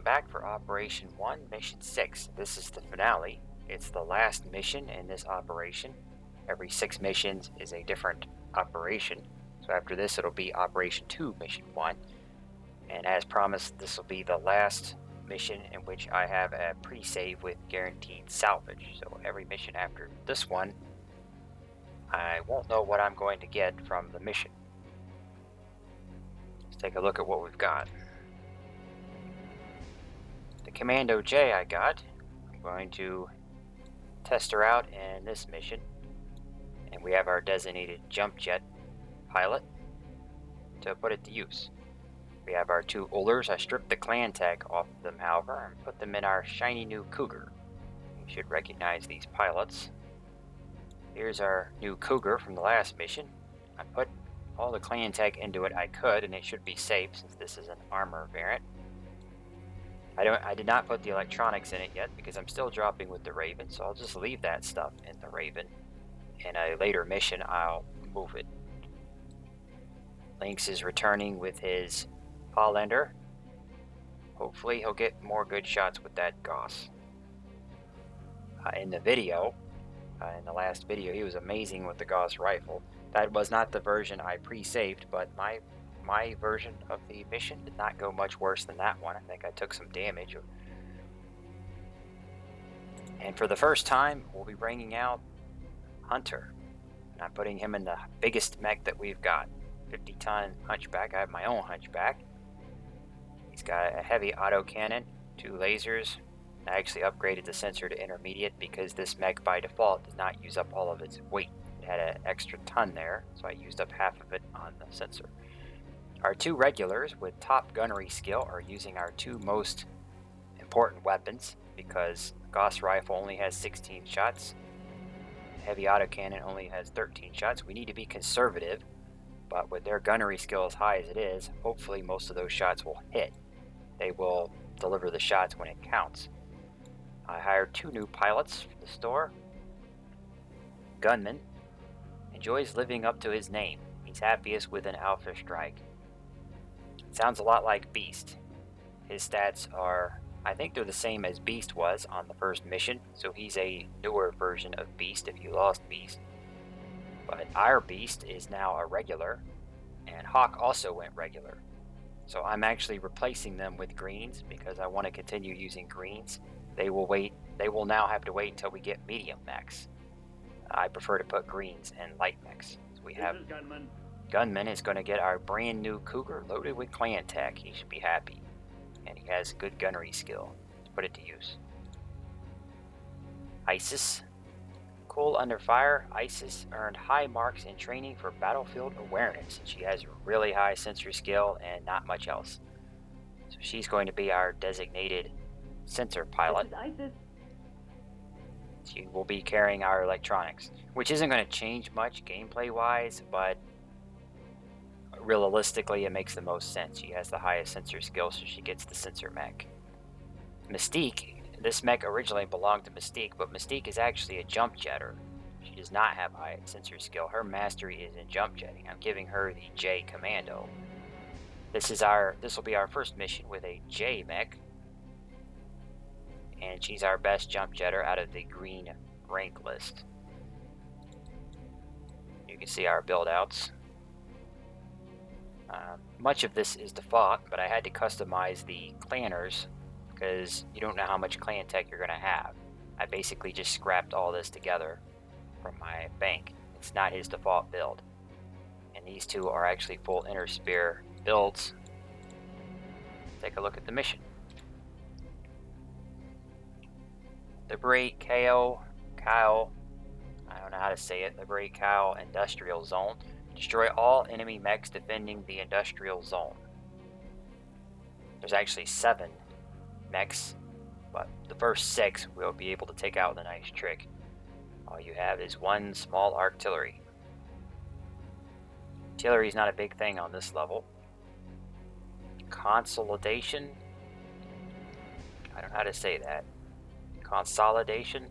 back for Operation 1, Mission 6. This is the finale. It's the last mission in this operation. Every 6 missions is a different operation. So after this, it'll be Operation 2, Mission 1. And as promised, this will be the last mission in which I have a pre-save with guaranteed salvage. So every mission after this one, I won't know what I'm going to get from the mission. Let's take a look at what we've got. The Commando J I got, I'm going to test her out in this mission. And we have our designated jump jet pilot to put it to use. We have our 2 Ullers. I stripped the clan tag off of them, however, and put them in our shiny new Cougar. You should recognize these pilots. Here's our new Cougar from the last mission. I put all the clan tag into it I could, and it should be safe since this is an armor variant. I did not put the electronics in it yet because I'm still dropping with the Raven, so I'll just leave that stuff in the Raven. In a later mission, I'll move it. Lynx is returning with his Hollander. Hopefully he'll get more good shots with that Gauss. In the video, in the last video, he was amazing with the Gauss rifle. That was not the version I pre-saved, but my version of the mission did not go much worse than that one. I think I took some damage. And for the first time, we'll be bringing out Hunter. And I'm putting him in the biggest mech that we've got. 50-ton Hunchback. I have my own Hunchback. He's got a heavy autocannon, 2 lasers. I actually upgraded the sensor to intermediate because this mech by default does not use up all of its weight. It had an extra ton there, so I used up half of it on the sensor. Our 2 regulars with top gunnery skill are using our 2 most important weapons because Gauss rifle only has 16 shots. Heavy autocannon only has 13 shots. We need to be conservative, but with their gunnery skill as high as it is, hopefully most of those shots will hit. They will deliver the shots when it counts. I hired 2 new pilots for the store. Gunman enjoys living up to his name. He's happiest with an alpha strike. Sounds a lot like Beast. His stats are, I think they're the same as Beast was on the first mission, so he's a newer version of Beast if you lost Beast. But our Beast is now a regular, and Hawk also went regular. So I'm actually replacing them with greens because I want to continue using greens. They will now have to wait until we get medium mechs. I prefer to put greens in light mechs. So we have Gunman is going to get our brand new Cougar loaded with clan tech. He should be happy. And he has good gunnery skill. Let's put it to use. Isis. Cool under fire. Isis earned high marks in training for battlefield awareness. She has really high sensor skill and not much else. So she's going to be our designated sensor pilot. She will be carrying our electronics, which isn't going to change much gameplay wise, but realistically it makes the most sense. She has the highest sensor skill, so she gets the sensor mech. Mystique. This mech originally belonged to Mystique, but Mystique is actually a jump jetter. She does not have high sensor skill. Her mastery is in jump jetting. I'm giving her the J Commando. This will be our first mission with a J mech. And she's our best jump jetter out of the green rank list. You can see our build outs. Much of this is default, but I had to customize the clanners because you don't know how much clan tech you're going to have. I basically just scrapped all this together from my bank. It's not his default build. And these 2 are actually full inner spear builds. Take a look at the mission. Liberate Kaio, I don't know how to say it, Liberate Kaio Industrial Zone. Destroy all enemy mechs defending the industrial zone. There's actually 7 mechs, but the first 6 we'll be able to take out with a nice trick. All you have is 1 small artillery. Artillery is not a big thing on this level. Consolidation, I don't know how to say that. Consolidation.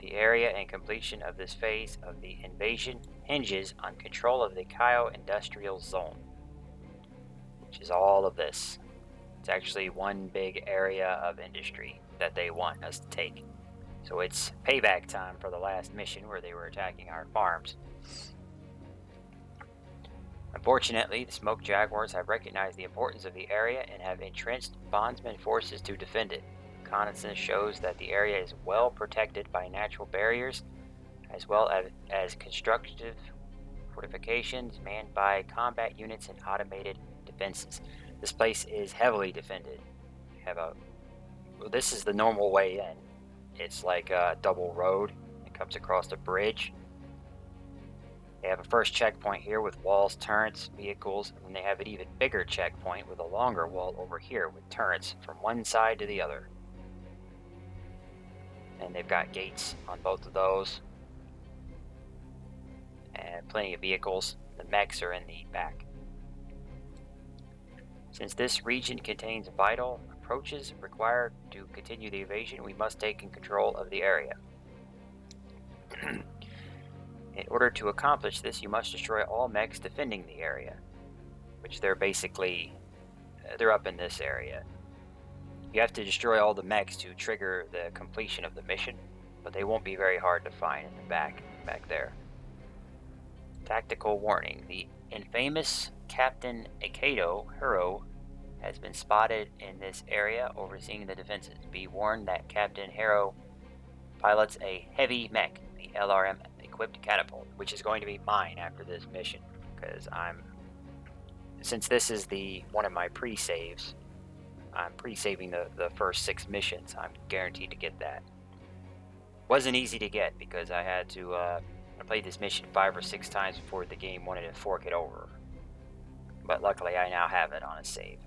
The area and completion of this phase of the invasion hinges on control of the Kaio Industrial Zone, which is all of this. It's actually one big area of industry that they want us to take. So it's payback time for the last mission where they were attacking our farms. Unfortunately, the Smoke Jaguars have recognized the importance of the area and have entrenched bondsman forces to defend it. Reconnaissance shows that the area is well protected by natural barriers, as well as constructive fortifications manned by combat units and automated defenses. This place is heavily defended. This is the normal way in. It's like a double road. It comes across a bridge. They have a first checkpoint here with walls, turrets, vehicles, and then they have an even bigger checkpoint with a longer wall over here with turrets from one side to the other. And they've got gates on both of those. And plenty of vehicles. The mechs are in the back. Since this region contains vital approaches required to continue the invasion, we must take control of the area. In order to accomplish this, you must destroy all mechs defending the area, which they're up in this area. You have to destroy all the mechs to trigger the completion of the mission, but they won't be very hard to find in the back there. Tactical warning. The infamous Captain Kaio Hero has been spotted in this area overseeing the defenses. Be warned that Captain Hero pilots a heavy mech, the LRM equipped catapult, which is going to be mine after this mission, because since this is one of my pre-saves, I'm pre-saving the first 6 missions. I'm guaranteed to get that. Wasn't easy to get because I had to I played this mission 5 or 6 times before the game wanted to fork it over, but luckily I now have it on a save.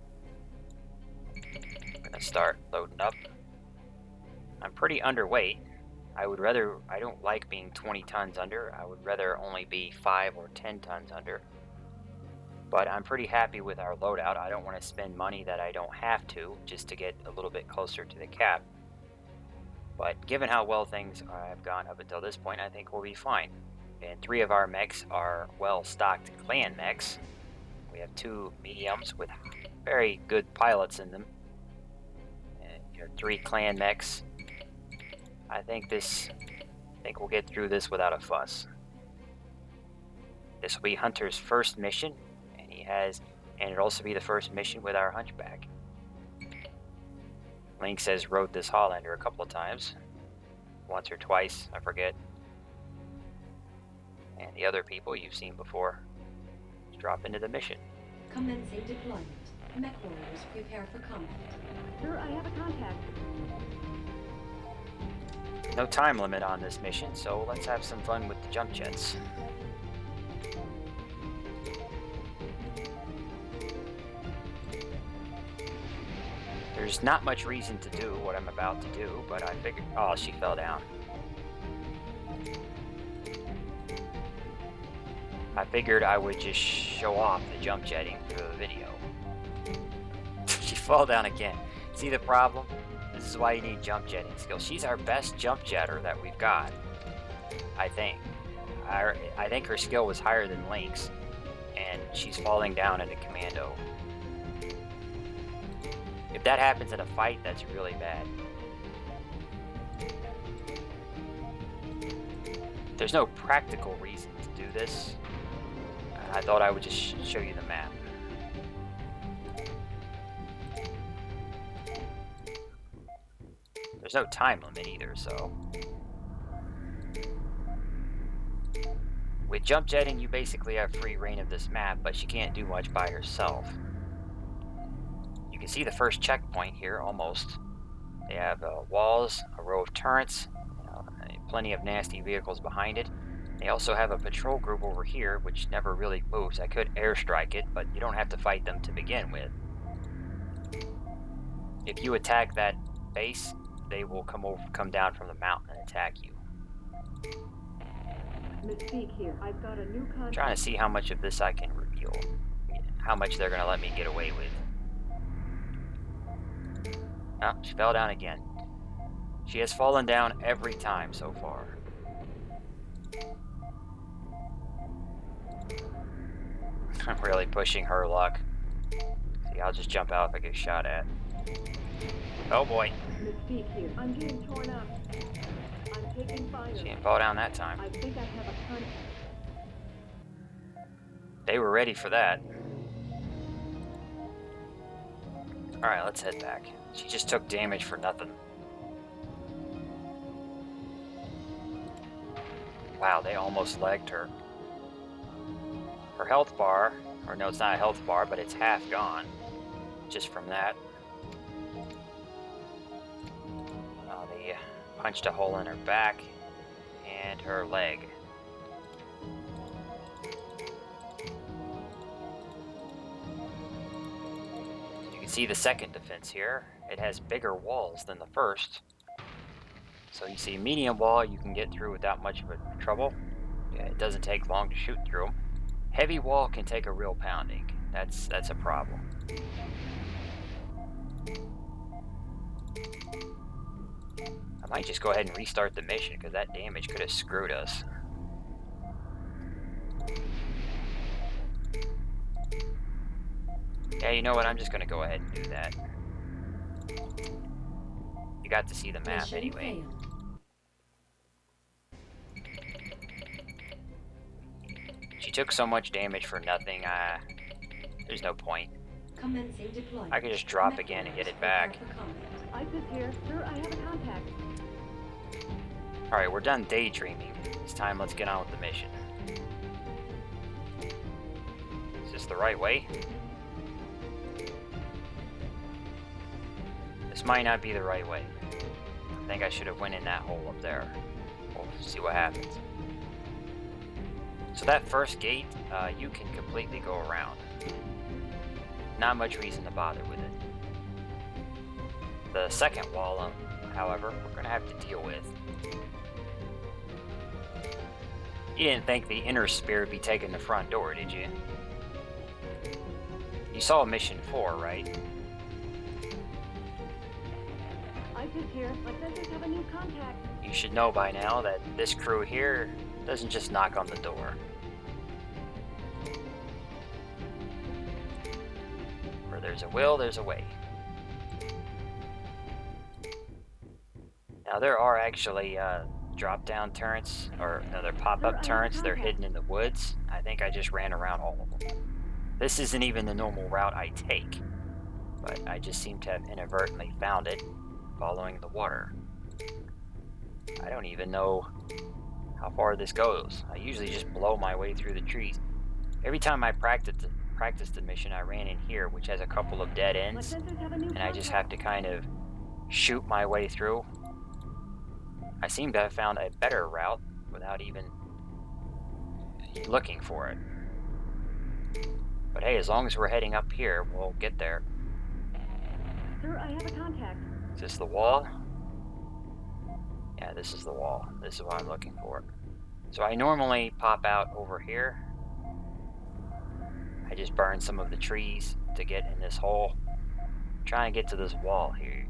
I'm gonna start loading up. I'm pretty underweight. I don't like being 20 tons under. I would rather only be 5 or 10 tons under. But I'm pretty happy with our loadout. I don't want to spend money that I don't have to just to get a little bit closer to the cap. But given how well things have gone up until this point, I think we'll be fine. And 3 of our mechs are well-stocked clan mechs. We have 2 mediums with very good pilots in them. And 3 clan mechs. I think we'll get through this without a fuss. This will be Hunter's first mission, and it'll also be the first mission with our Hunchback. Link says rode this Hollander a couple of times. Once or twice, I forget. And the other people you've seen before. Let's drop into the mission. Commencing deployment. Mech warriors prepare for combat. Sir, I have a contact. No time limit on this mission, so let's have some fun with the jump jets. There's not much reason to do what I'm about to do, but I figured... Oh, she fell down. I figured I would just show off the jump jetting for the video. She fell down again. See the problem? This is why you need jump jetting skills. She's our best jump jetter that we've got, I think. I think her skill was higher than Link's, and she's falling down into commando. If that happens in a fight, that's really bad. There's no practical reason to do this. I thought I would just show you the map. There's no time limit either, so... With jump jetting, you basically have free reign of this map, but she can't do much by herself. You can see the first checkpoint here, almost. They have walls, a row of turrets, plenty of nasty vehicles behind it. They also have a patrol group over here, which never really moves. I could airstrike it, but you don't have to fight them to begin with. If you attack that base, they will come down from the mountain and attack you. Mystique here. I've got a new contact. Trying to see how much of this I can reveal. How much they're going to let me get away with. Oh, she fell down again. She has fallen down every time so far. I'm really pushing her luck. See Yeah, I'll just jump out if I get shot at. Oh boy. Mystique here. I'm getting torn up. I'm taking fire. She didn't fall down that time. I think I have a contact. They were ready for that. Alright, let's head back. She just took damage for nothing. Wow, they almost legged her. Her health bar, or no, it's not a health bar, but it's half gone. Just from that. Oh, they punched a hole in her back and her leg. You can see the second defense here. It has bigger walls than the first. So you see medium wall you can get through without much of a trouble. Yeah, it doesn't take long to shoot through them. Heavy wall can take a real pounding. That's a problem. I might just go ahead and restart the mission because that damage could have screwed us. Yeah, you know what? I'm just going to go ahead and do that. You got to see the map Mission anyway. failed. She took so much damage for nothing, there's no point. Commencing deployment. I could just drop again and get it back. ISIS here. Sir, I have a contact. Alright, we're done daydreaming. It's time, let's get on with the mission. Is this the right way? This might not be the right way. I think I should have went in that hole up there. We'll see what happens. So that first gate, you can completely go around. Not much reason to bother with it. The second wall, however, we're going to have to deal with. You didn't think the inner spear would be taking the front door, did you? You saw mission 4, right? ISIS here. My sensors have a new contact. You should know by now that this crew here doesn't just knock on the door. Where there's a will, there's a way. Now there are actually drop-down turrets, or no, they're pop-up turrets. They're hidden in the woods. I think I just ran around all of them. This isn't even the normal route I take, but I just seem to have inadvertently found it following the water. I don't even know how far this goes. I usually just blow my way through the trees. Every time I practiced the mission, I ran in here, which has a couple of dead ends, and I just have to kind of shoot my way through. I seem to have found a better route without even looking for it. But hey, as long as we're heading up here, we'll get there. Sir, I have a contact. Is this the wall? Yeah, this is the wall. This is what I'm looking for. So I normally pop out over here. I just burn some of the trees to get in this hole. Trying to get to this wall here.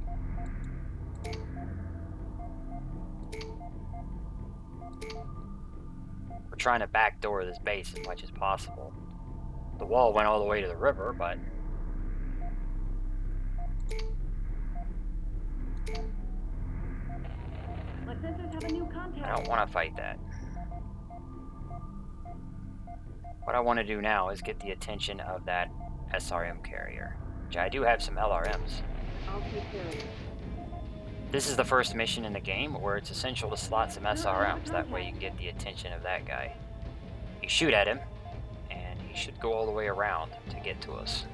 We're trying to backdoor this base as much as possible. The wall went all the way to the river, but My sensors have a new contact. I don't want to fight that. What I want to do now is get the attention of that SRM carrier, which I do have some LRMs. I'll take care of it. This is the first mission in the game where it's essential to slot some SRMs, that way you can get the attention of that guy. You shoot at him, and he should go all the way around to get to us.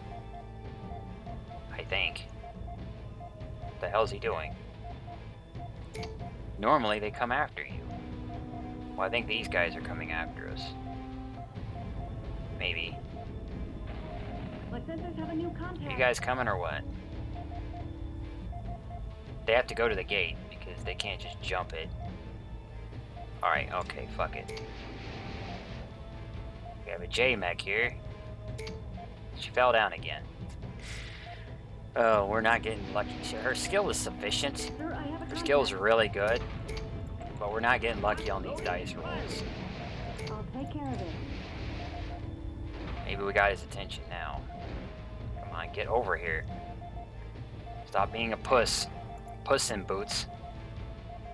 I think. What the hell's he doing? Normally they come after you. Well, I think these guys are coming after us. Maybe. My sensors have a new contact. You guys coming or what? They have to go to the gate because they can't just jump it. Alright, okay, fuck it. We have a J-Mech here. She fell down again. Oh, we're not getting lucky. Her skill is sufficient. Sir, I have a Her contact. skill's really good. But we're not getting lucky on these dice rolls. I'll take care of it. Maybe we got his attention now. Come on, Get over here. Stop being a puss. Puss in boots.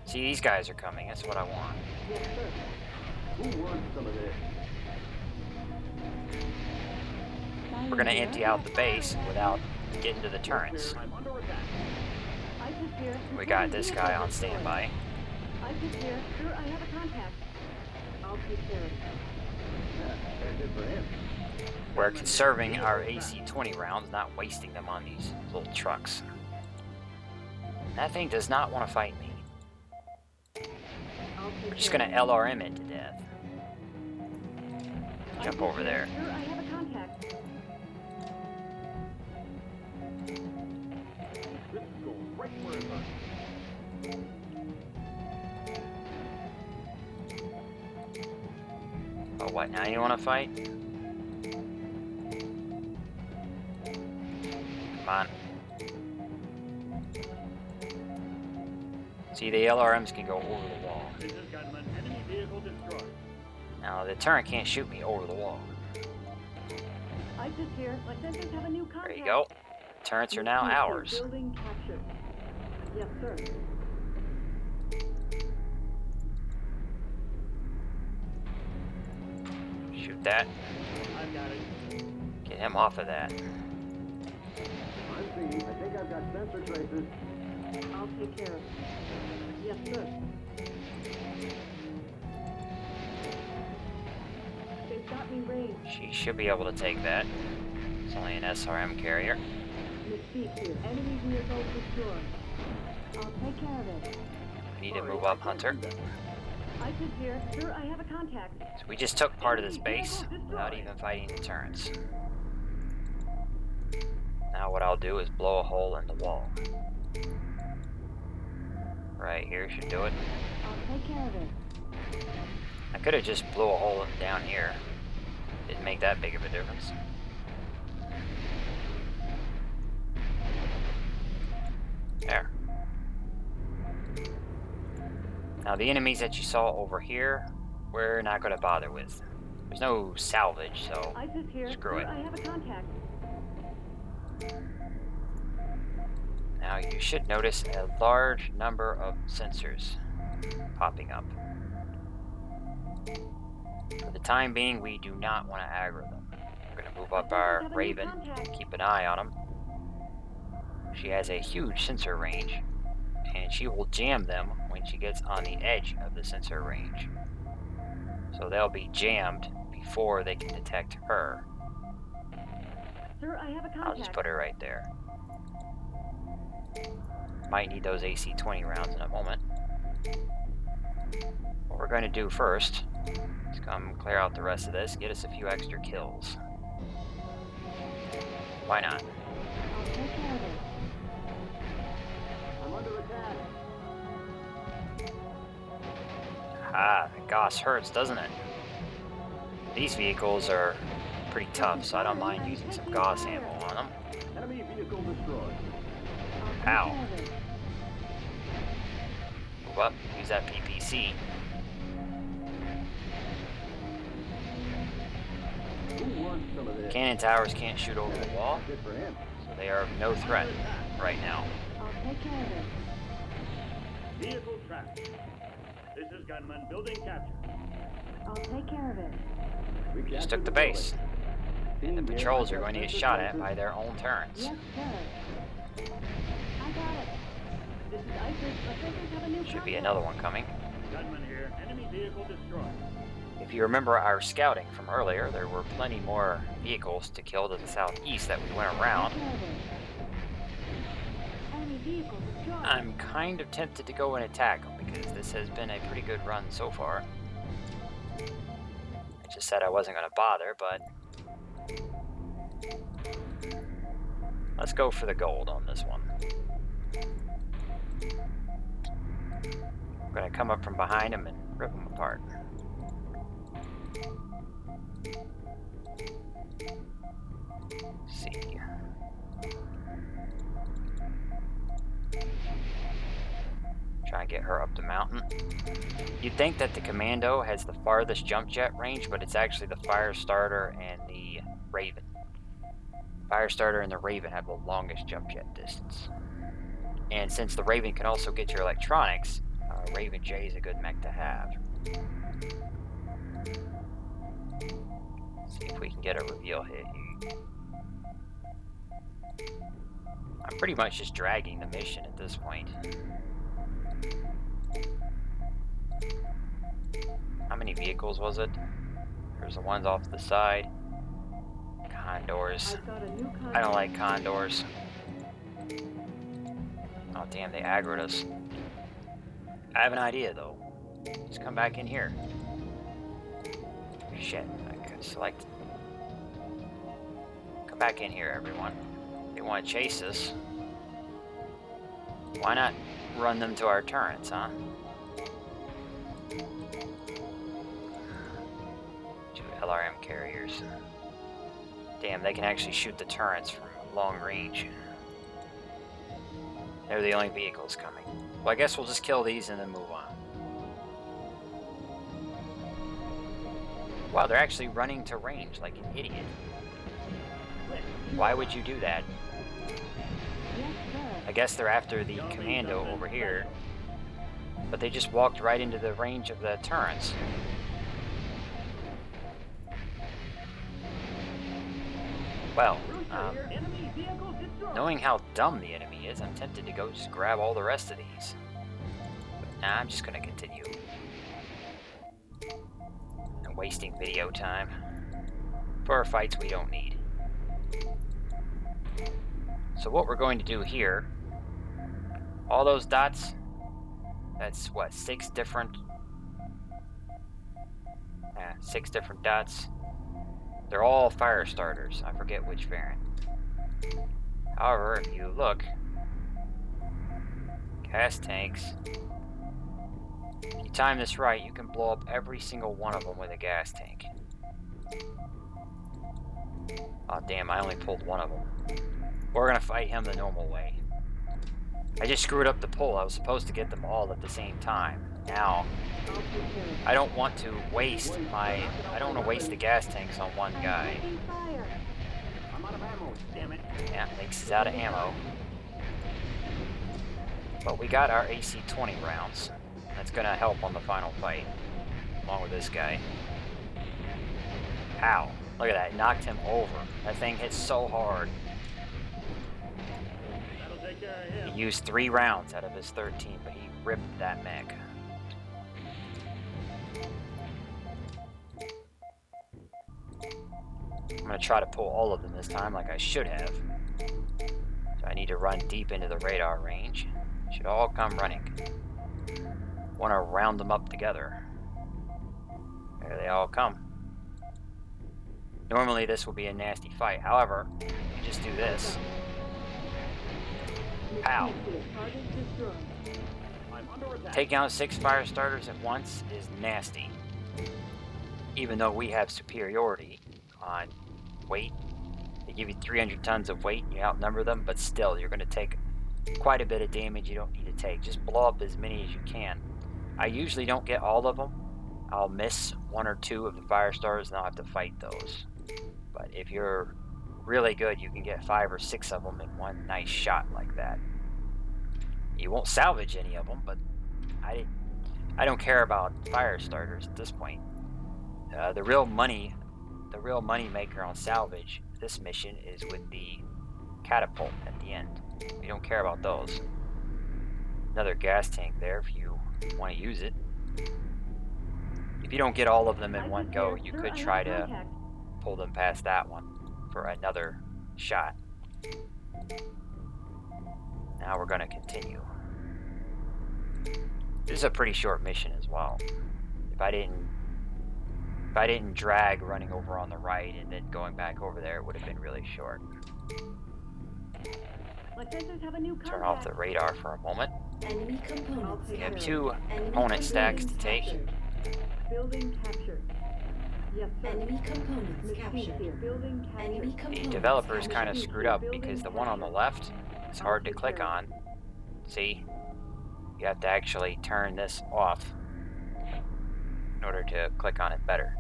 See, these guys are coming. That's what I want. Yes, sir. Who wants some of this? We're gonna empty out the base without getting to the turrets. I'm under attack. ISIS here. We got this guy on standby. ISIS here. Sir, I have a contact. I'll take care of it. That's it for him. We're conserving our AC-20 rounds, not wasting them on these little trucks. That thing does not want to fight me. I'll take We're just care gonna of LRM it to death. it. Jump ISIS over here. there. Sir, I have a contact. This is going right where it hurts. Oh, what? Now you want to fight? Come on. See, the LRMs can go over the wall. This is gunman. Enemy vehicle destroyed. Now, the turret can't shoot me over the wall. ISIS here. My sensors have a new contact. There you go. Turrets are now ours. Building captured. Yes, sir. Shoot that. I've got it. Get him off of that. I'm seeing. I think I've got sensor traces. I'll take care of it. Yes, sir. They've got me range. She should be able to take that. It's only an SRM carrier. Mystique here. Enemy vehicle destroyed. I'll take care of it. We need to move up, Hunter. ISIS here. Sir, I have a contact. So we just took part of this base without even fighting the turrets. Now what I'll do is blow a hole in the wall. Right here should do it. I'll take care of it. I could have just blew a hole down here. Didn't make that big of a difference. There. Now the enemies that you saw over here, we're not going to bother with. There's no salvage, so ISIS here. screw Sir, it. I have a contact. Now you should notice a large number of sensors popping up. For the time being, we do not want to aggro them. We're going to move up our Raven, keep an eye on them. She has a huge sensor range, and she will jam them when she gets on the edge of the sensor range. So they'll be jammed before they can detect her. Sir, I have a contact. I'll just put her right there. Might need those AC-20 rounds in a moment. What we're going to do first is come clear out the rest of this, get us a few extra kills. Why not? I'll take care of it. I'm under attack. Ah, the Gauss hurts, doesn't it? These vehicles are pretty tough, so I don't mind using some Gauss ammo on them. Enemy vehicle destroyed. I'll Ow. take care of it. Move up, use that PPC. Who wants some of this? Cannon towers can't shoot over the wall, Good for him. so they are of no threat right now. I'll take care of it. Vehicle trapped. This is gunman. Building captured. I'll take care of it. We Just took the base. And the patrols are going to get shot at by their own turrets. Yes, sir. I got it. This is ISIS. My sensors have a new Should be contact. another one coming. Gunman here. Enemy vehicle destroyed. If you remember our scouting from earlier, there were plenty more vehicles to kill to the southeast that we went around. Take care of it. Enemy vehicle destroyed. I'm kind of tempted to go and attack them because this has been a pretty good run so far. I just said I wasn't going to bother, but let's go for the gold on this one. I'm going to come up from behind them and rip them apart. Let's see. Try and get her up the mountain. You'd think that the Commando has the farthest jump jet range, but it's actually the Fire Starter and the Raven. Firestarter and the Raven have the longest jump jet distance. And since the Raven can also get your electronics, Raven J is a good mech to have. See if we can get a reveal hit here. I'm pretty much just dragging the mission at this point. How many vehicles was it? There's the ones off to the side. Condors. I've got a new I don't like condors. Oh damn, they aggroed us. I have an idea though. Just come back in here. Shit, I could select. Come back in here, everyone. They want to chase us. Why not run them to our turrets, huh? Two LRM carriers. Damn, they can actually shoot the turrets from long range. They're the only vehicles coming. Well, I guess we'll just kill these and then move on. Wow, they're actually running to range like an idiot. Why would you do that? I guess they're after the commando over here. But they just walked right into the range of the turrets. Well, knowing how dumb the enemy is, I'm tempted to go just grab all the rest of these. But nah, I'm just gonna continue. And wasting video time. For fights we don't need. So what we're going to do here, all those dots, that's what, 6 different dots. They're all fire starters. I forget which variant. However, if you look, gas tanks, if you time this right, you can blow up every single one of them with a gas tank. Oh damn, I only pulled one of them. We're gonna fight him the normal way. I just screwed up the pull. I was supposed to get them all at the same time. Now, I don't want to waste the gas tanks on one guy. I'm out of ammo, damn it. Yeah, Makes is out of ammo. But we got our AC-20 rounds. That's gonna help on the final fight, along with this guy. Ow. Look at that, it knocked him over. That thing hits so hard. That'll take care of him. He used 3 rounds out of his 13, but he ripped that mech. I'm gonna try to pull all of them this time like I should have. So I need to run deep into the radar range. Should all come running. Want to round them up together. There they all come. Normally this will be a nasty fight. However, you just do this. Pow. I'm under attack. Taking out 6 fire starters at once is nasty. Even though we have superiority on weight. They give you 300 tons of weight and you outnumber them, but still you're going to take quite a bit of damage you don't need to take. Just blow up as many as you can. I usually don't get all of them. I'll miss 1 or 2 of the fire starters and I'll have to fight those. But if you're really good, you can get 5 or 6 of them in one nice shot like that. You won't salvage any of them, but I don't care about fire starters at this point. The real money maker on salvage this mission is with the catapult at the end. We don't care about those. Another gas tank there if you want to use it. If you don't get all of them in one go, you could try to pull them past that one for another shot. Now we're going to continue. This is a pretty short mission as well. If I didn't drag running over on the right and then going back over there, it would have been really short. My sensors have a new Turn off the radar for a moment. Enemy components We have captured. 2 Enemy opponent stacks to components take. captured. Building captured. Yes, sir. Enemy components Machine captured. here. Building Enemy captured. The components developers captured. kind of screwed up because the one on the left is hard to click on. See? You have to actually turn this off in order to click on it better.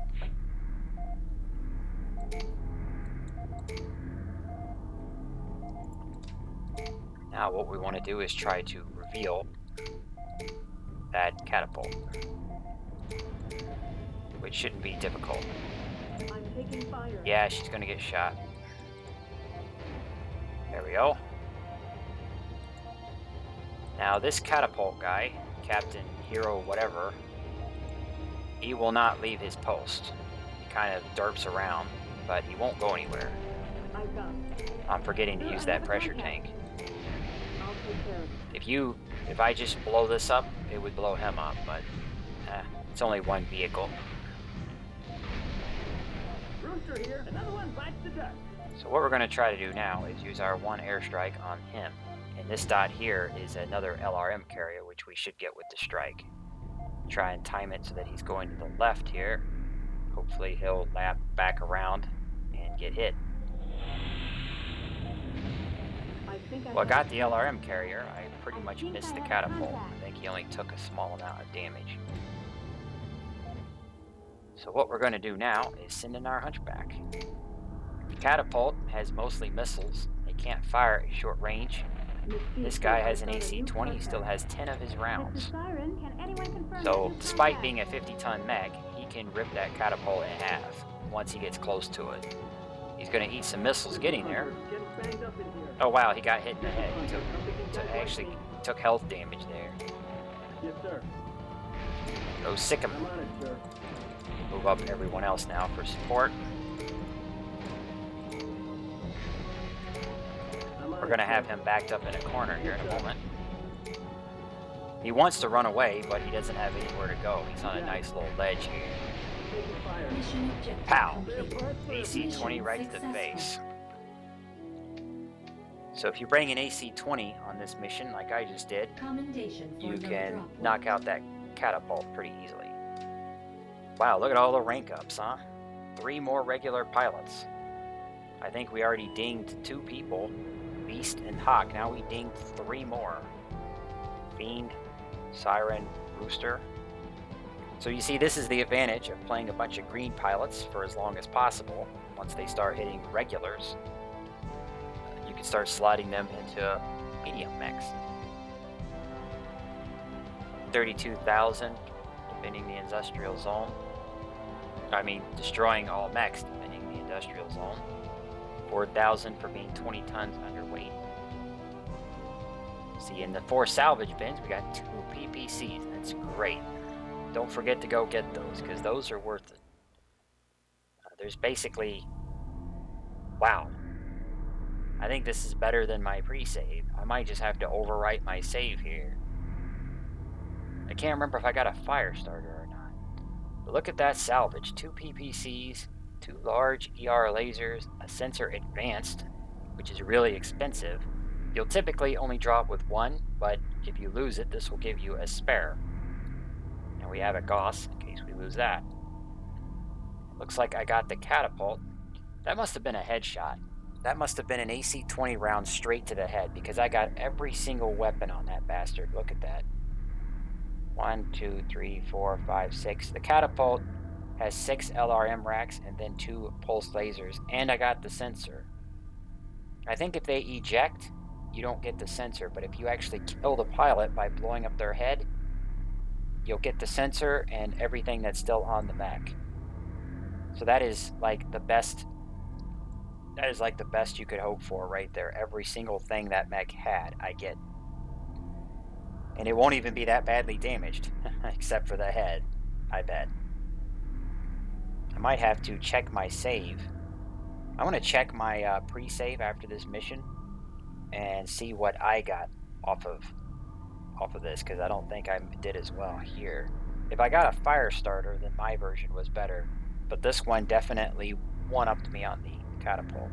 Now what we want to do is try to reveal that catapult, which shouldn't be difficult. I'm taking fire. Yeah, she's gonna get shot. There we go. Now this catapult guy, Captain Hero whatever, he will not leave his post. He kind of derps around, but he won't go anywhere. I've got it. I'm forgetting to Sir, use I that have a pressure contact. tank. I'll take care of it. If I just blow this up, it would blow him up, but it's only one vehicle. Rooster here. Another one bites the dust. So what we're going to try to do now is use our one airstrike on him. And this dot here is another LRM carrier, which we should get with the strike. Try and time it so that he's going to the left here. Hopefully he'll lap back around and get hit. I think Well, I got the LRM carrier. I pretty much missed the catapult. I think he only took a small amount of damage. So what we're going to do now is send in our hunchback. The catapult has mostly missiles. They can't fire at short range. This guy has an AC-20. He still has 10 of his rounds. Mr. Siren, can anyone confirm So, that you despite contact? being a 50-ton mech, he can rip that catapult in half once he gets close to it. He's going to eat some missiles getting there. Getting banged up in here. Oh wow, he got hit in the head. He actually took health damage there. Yes, sir. Go sick him. I'm on it, sir. Move up everyone else now for support. We're going to have him backed up in a corner here in a moment. He wants to run away, but he doesn't have anywhere to go. He's on a nice little ledge here. Taking fire. Mission objective Pow! complete. AC-20 right to the face. So if you bring an AC-20 on this mission, like I just did, Commendation for you no can drop. knock out that catapult pretty easily. Wow, look at all the rank ups, huh? 3 more regular pilots. I think we already dinged 2 people, Beast and Hawk. Now we dinged 3 more. Fiend, Siren, Rooster. So you see, this is the advantage of playing a bunch of green pilots for as long as possible. Once they start hitting regulars, you can start sliding them into medium mechs. 32,000 defending the industrial zone. I mean, destroying all mechs defending the industrial zone. 4,000 for being 20 tons underweight. See, in the 4 salvage bins, we got 2 PPCs. That's great. Don't forget to go get those, because those are worth it. There's basically... Wow. I think this is better than my pre-save. I might just have to overwrite my save here. I can't remember if I got a fire starter or not. But look at that salvage. 2 PPCs, 2 large ER lasers, a sensor advanced, which is really expensive. You'll typically only drop with 1, but if you lose it, this will give you a spare. And we have a Gauss in case we lose that. Looks like I got the catapult. That must have been a headshot. That must have been an AC-20 round straight to the head, because I got every single weapon on that bastard. Look at that. 1, 2, 3, 4, 5, 6. The catapult has 6 LRM racks and then 2 pulse lasers, and I got the sensor. I think if they eject, you don't get the sensor, but if you actually kill the pilot by blowing up their head, you'll get the sensor and everything that's still on the mech. So that is like the best. That is like the best you could hope for right there. Every single thing that mech had, I get. And it won't even be that badly damaged, except for the head, I bet. I might have to check my save. I want to check my pre-save after this mission and see what I got off of this, because I don't think I did as well here. If I got a fire starter, then my version was better, but this one definitely one-upped me on the catapult.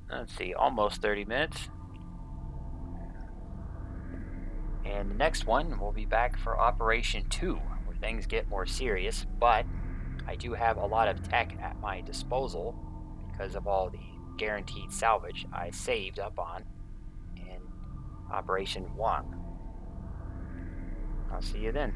Let's see, almost 30 minutes. And the next one, we'll be back for Operation 2, where things get more serious, but I do have a lot of tech at my disposal because of all the guaranteed salvage I saved up on in Operation 1. I'll see you then.